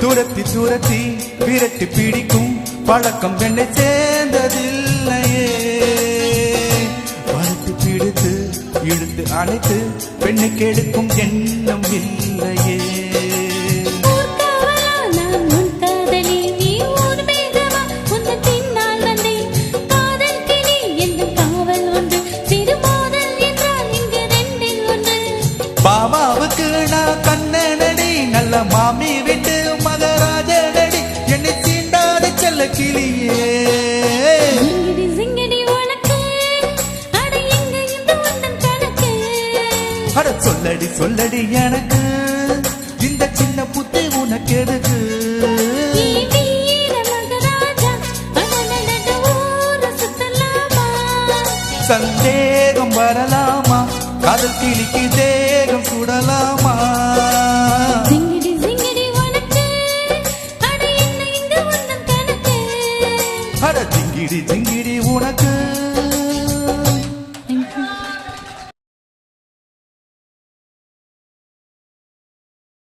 துரத்தி துரத்தி விரட்டி பிடிக்கும் பழக்கம் என்னை சேர்ந்ததில்லையே. வளர்த்து பிடித்து இழுத்து அணைத்து பெண்ணை கெடுக்கும் எண்ணம் இல்லையே. மாமாவுக்கு நான் கண்ணனடி, நல்ல மாமி விட்டு மகராஜனடி, என்னை சீண்டாத செல்ல கிளியே. அட சொல்லடி சொல்லடி எனக்கு இந்த சின்ன புத்தி உனக்கு எதுக்கு? சந்தேகம் வரலாமா? காதல் கிளிக்கு தேகம் சுடலாமா?